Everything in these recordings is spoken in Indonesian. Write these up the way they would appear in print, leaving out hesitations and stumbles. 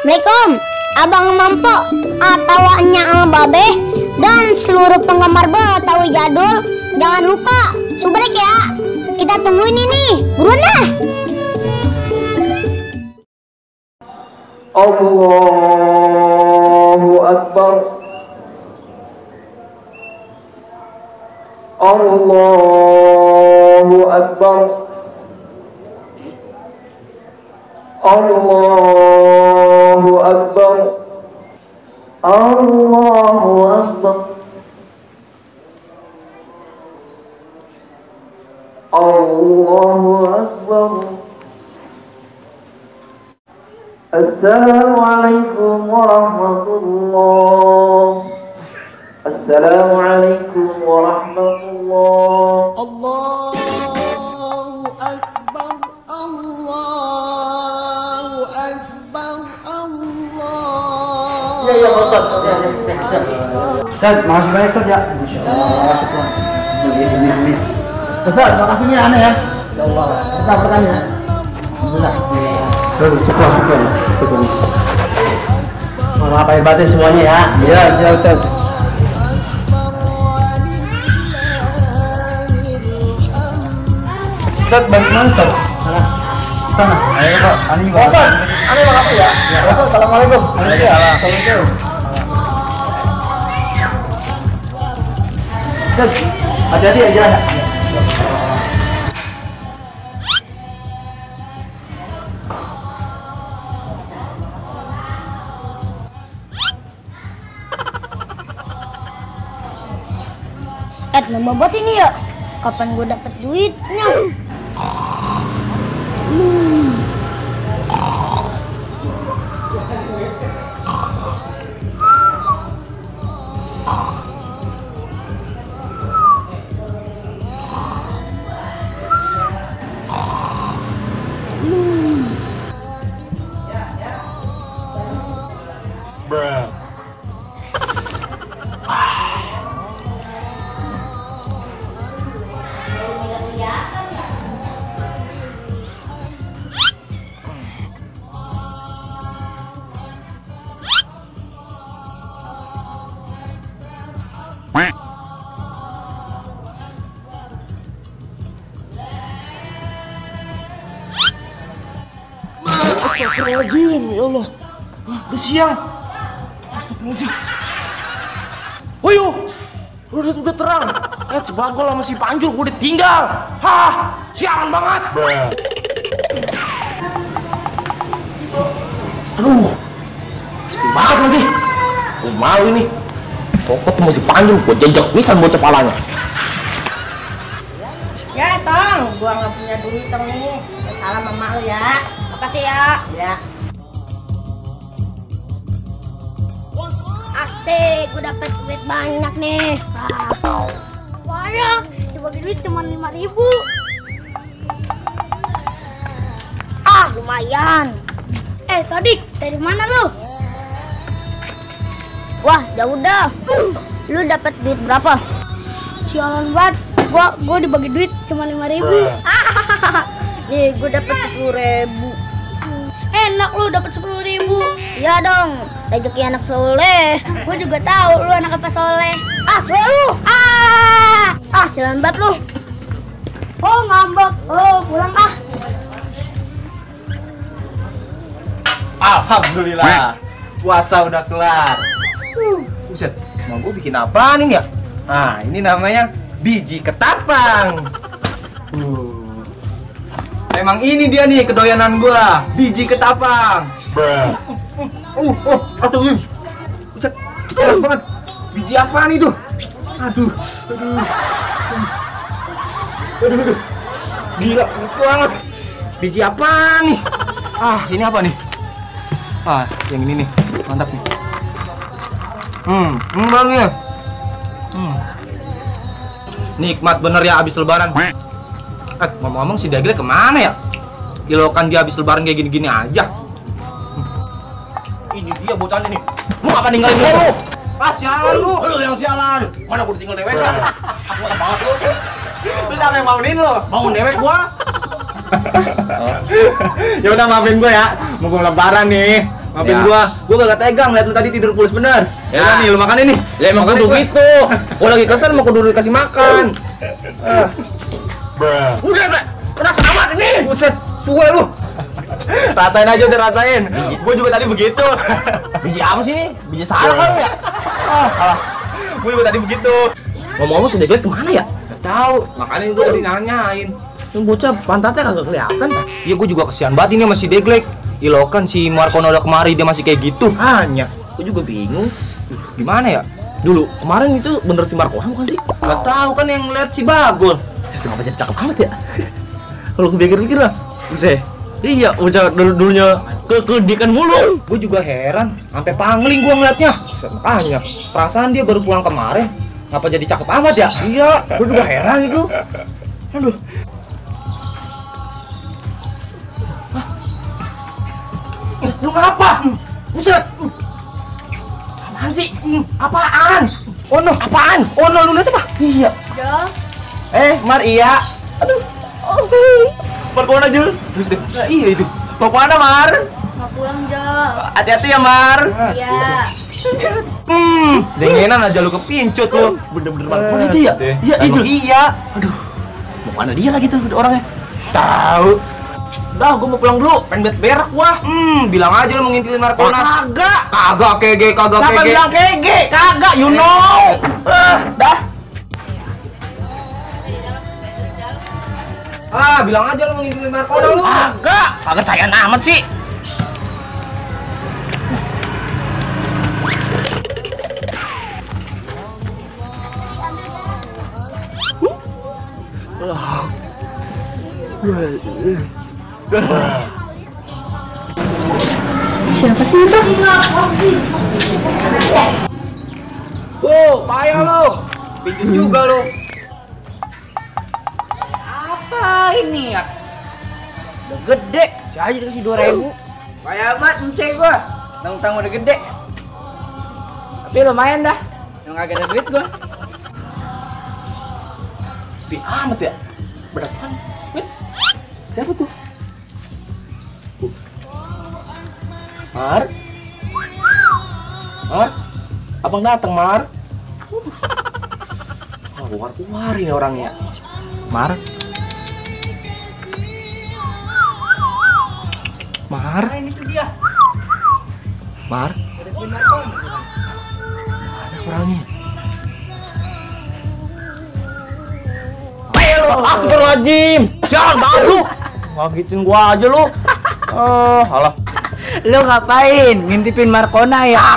Assalamualaikum, Abang Mampo atau Nya Babe dan seluruh penggemar Betawi Jadul. Jangan lupa subrek ya. Kita tungguin ini, buruan dah. Allahu Akbar. Allahu Akbar. Allahu Akbar. Allahu Akbar. Allahu Akbar. Assalamualaikum warahmatullahi. Assalamualaikum warahmatullahi. Allahu Akbar, Allahu Akbar, Allah. Ya Ustaz. Ustaz, makasih banyak Ustaz ya. Masyaallah, syukur. Amin. Ustaz, makasihnya aneh ya. Insyaallah. Kita berkah ya. Alhamdulillah. Syukur. Maaf lahir batin semuanya ya. Iya, siap Ustaz. Ustaz, bantu mana Ustaz? Sana. Ayo Pak, ani juga. Ustaz, ani makasih ya. Ustaz, assalamualaikum. Waalaikumsalam. Ustaz, hati-hati ya jalan. Nama bot ini ya. Kapan gue dapet duitnya? Astagfirullahaladzim, ya Allah. Udah siang. Astagfirullahaladzim. Woyo, udah terang. Sebagol sama si Panjul gue ditinggal. Hah, siangan banget. Aduh, sedih banget lagi. Gue malu ini. Pokoknya tuh si Panjul, gue jejak pisan bocah palanya. Ya Tong, gua nggak punya duit Tong nih. Salam mama lu ya. Makasih ya. Ya. Asik, gue dapet duit banyak nih. Wah, dibagi duit cuma 5.000. Lumayan. Sodik, dari mana lu? Wah, jauh dah. Lu dapet duit berapa? Sialan banget. Gua dibagi duit cuma 5.000. Nih, gue dapet 10.000. Enak lu dapet 10.000. Iya dong, rezeki anak soleh. Gue juga tahu lu anak apa soleh. Lu. Sialan banget lu. Oh, ngambek. Oh, pulang ah. Alhamdulillah, puasa udah kelar. Buset, mau gue bikin apa nih ya? Nah, ini namanya biji ketapang. Emang ini dia nih kedoyanan gua, biji ketapang. Aduh, buset, keras banget. Biji apa nih tuh? Aduh. Gila, enak banget. Biji apa nih? Ini apa nih? Yang ini nih, mantap nih. Bangnya. Nikmat bener ya abis lebaran. Ngomong-ngomong si Dagil kemana ya? Ilokan dia habis lebaran kayak gini-gini aja. Ini dia bocahnya nih. Lu apa ninggalin gue lu? Sialan lu. Lu yang sialan. Mana gue tinggal dewek kan? Aku enak banget lu. Lu siapa yang bangunin lu? Bangun dewek gua. Ya udah maafin gue ya. Mau lebaran nih. Maafin gua gak tegang lihat lu tadi tidur pulas bener. Ya. Nih lu makan ini. Ya emang kudu gitu. Gua lagi kesel mau kudu dikasih makan. Udah, kenapa amat ini? Buset, suwe lu. Rasain aja udah rasain. Gua juga tadi begitu. Biji apa sih ini? Biji salah kan ya? Gua juga tadi begitu. Ngomong-ngomong si Deglet kemana ya? Gak tahu, makanya gua tadi nanyain. Yang bocah pantatnya kagak kelihatan. Iya gua juga kesian banget ini sama si Deglek. Ilo kan si Markono udah kemari dia masih kayak gitu. Hanya, gua juga bingung. Gimana ya? Dulu kemarin itu bener si Markono bukan sih? Gak tahu kan yang lihat si Bagol. Itu ngapa jadi cakep amat ya? Kalau kupikir-pikir lah, buset. Iya, bocah dulunya kedikan mulu. Gue juga heran, sampai pangling gua ngeliatnya. Makanya, perasaan dia baru pulang kemarin. Ngapa jadi cakep amat ya? Iya, gua juga heran itu. Aduh. Lu ngapa? Buset. Apaan sih? Apaan? Oh no, apaan? Oh no, lu lihat apa? Iya. Jol. Mar iya. Aduh. Markono Jul. Terus deh. Nah, iya itu. Mau kemana, Mar? Mau pulang, Jol. Hati-hati ya, Mar. Iya. Dengenan aja lu kepincut lu. Bener-bener Markono itu ya? Iya, itu. Emang iya. Mau mana dia lagi tuh orangnya? Tahu. Udah, gua mau pulang dulu. Pengen berak gua. Bilang aja lu mau ngintilin Markona. Kagak kege. Siapa bilang kege? Kagak, you know. Dah. Bilang aja lu mau ngintilin Markona lu. Kagak cayaan amat sih. Siapa sih itu? Payah lu. Pinjam juga lu. Apa ini ya? Udah gede, si aja dikasih 2.000. Payah banget ngecek gua. Tang-tang udah gede. Tapi lumayan dah. Yang kagak ada duit gua. Sepi amat ya. Berapaan? Siapa tuh? Mar? Abang datang, Mar. Keluar ini orangnya. Mar? Ini tuh dia. Mar? Ada orangnya. Astagfirullahaladzim. Jangan banget lu. Ngagetin gua aja lu. Alah. Lu ngapain? Ngintipin Markona ya?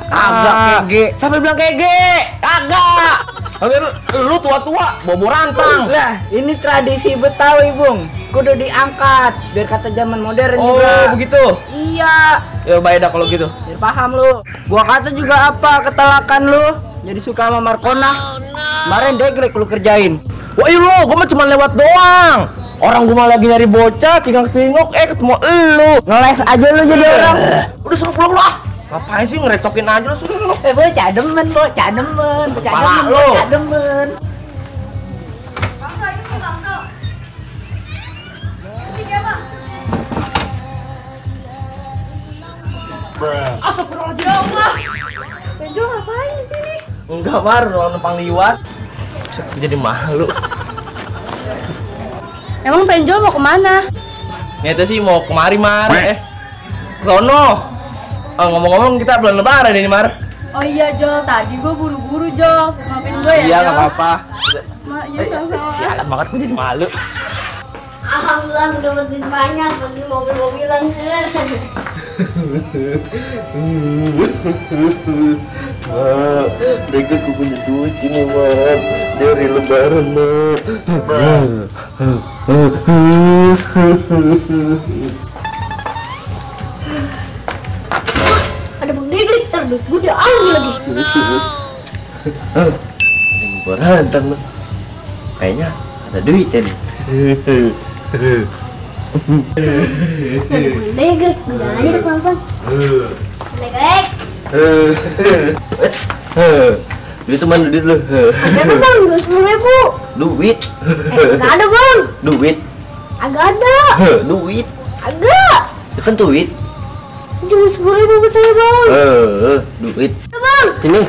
Kagak kege. Sampai bilang kege. Kagak. Lu tua-tua bobo rantang. Lah, ini tradisi Betawi, Bung. Kudu diangkat biar kata zaman modern Oh, juga. begitu. Iya, Ya baik dah kalau gitu. biar paham lu. Gua kata juga apa ketelakan lu. Jadi suka sama Markona. Kemarin Deglek lu kerjain. Wah iya lu, gua mah cuma lewat doang. Orang gua mah lagi nyari bocah, tinggal-tingok, ketemu elu. Ngeles aja lu jadi orang. Udah suruh pulang lah. Ngapain sih ngerecokin aja lu suruh lu. Bocah demen, bocah demen, bocah Kepala demen, lu. bocah demen. Penjol ngapain di sini? Enggak, Mar, orang numpang liwat. Jadi malu. Emang Penjol mau kemana? Nyata sih mau kemari, Mar. Sono. Ngomong-ngomong kita belum lebaran ini, Mar. Oh iya, Jol. Tadi gua buru-buru, Jol. Maafin gua ya, Iya, Jol. enggak apa-apa. Iya, sama-sama. Sialan banget gua jadi malu. Alhamdulillah udah dapetin banyak, beli mobil-mobilan. Mereka aku punya duit ini, Mat. Dari lebaran, Mat. Ada Bang Deglik, terus gue diambil lagi. Berantang lu. Kayaknya ada duit jadi. Deglik, udah aja deh pelan-pelan. Deglik, Duit teman duit lu. ada tuh Bang, 20.000. Duit. Gak ada Bang, Duit. agak ada. Duit. Agak. Itu kan duit. Cuma 10.000 buat saya bang. Duit. Ya, bang. Sini.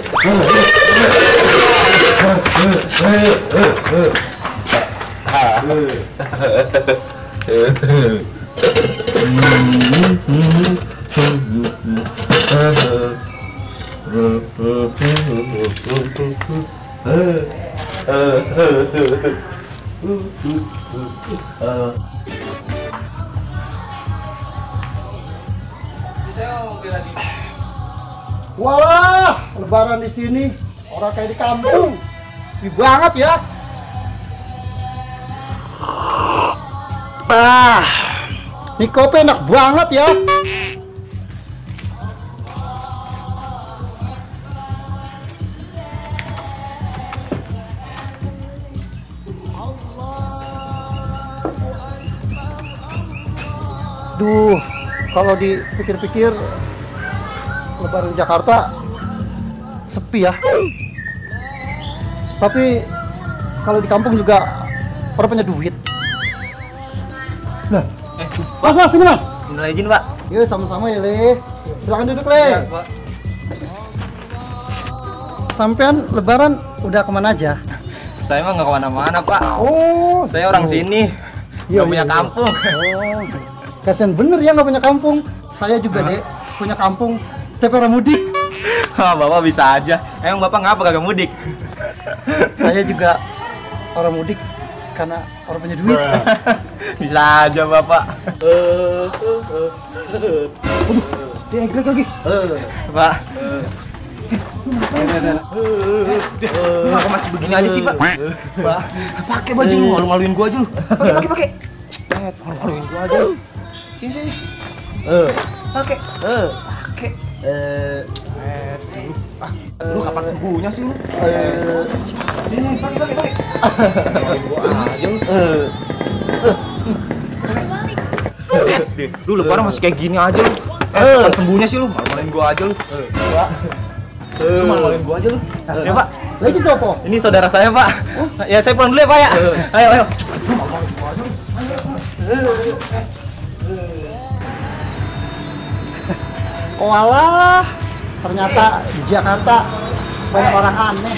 Walah, lebaran di sini orang kayak di kampung. Sepi banget ya. Nih kopi enak banget ya. Duh, kalau dipikir-pikir lebaran Jakarta sepi ya. Tapi kalau di kampung juga orang punya duit. Nah, mas, sini mas. Minal izin, Pak. Yuk sama-sama ya Le. Silakan duduk Le. Iya, Pak. Sampean lebaran udah kemana aja? Saya mah nggak kemana-mana, Pak. Oh, Saya orang sini. Iya, Nggak punya iya. kampung. Oh, kasian bener ya nggak punya kampung. Saya juga deh punya kampung, tapi orang mudik. Wah, Bapak bisa aja. Emang Bapak ngapa kagak mudik? Saya juga orang mudik karena orang punya duit. Bisa aja, Bapak. Dia egrek lagi. Pak. Kok masih begini aja sih, Pak? Pak, pakai baju lu, malu-maluin gua aja lu. Pakai. Malu-maluin gua aja lu. Sini. Pakai. Lu kapan sembuhnya sih lu? Ini pakai. Gua aja lu. Lu lebaran masih kayak gini aja lu. Kapan sembuhnya sih lu? Malu-maluin gua aja lu. Lu malu-maluin gua aja lu. Ya, Pak. Lagi sopo? Ini saudara saya, Pak. Ya, saya pulang dulu ya, Pak ya. Ayo. Walah, ternyata di Jakarta banyak orang aneh.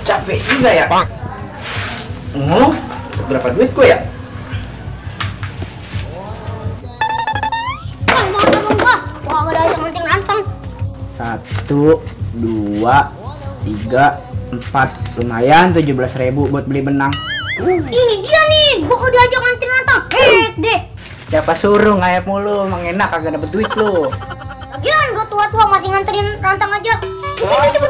Capek juga ya. Berapa duit gue ya? Bang, mau sama gua. Wah, gak ada yang mancing rantang. 1, 2, 3, 4. Lumayan 17.000 buat beli benang. Ini dia nih, gua udah diajak mancing rantang. Deh. Siapa suruh ngayap mulu? Emang enak kagak dapet duit lu. Lagian gua tua-tua masih nganterin rantang aja. Coba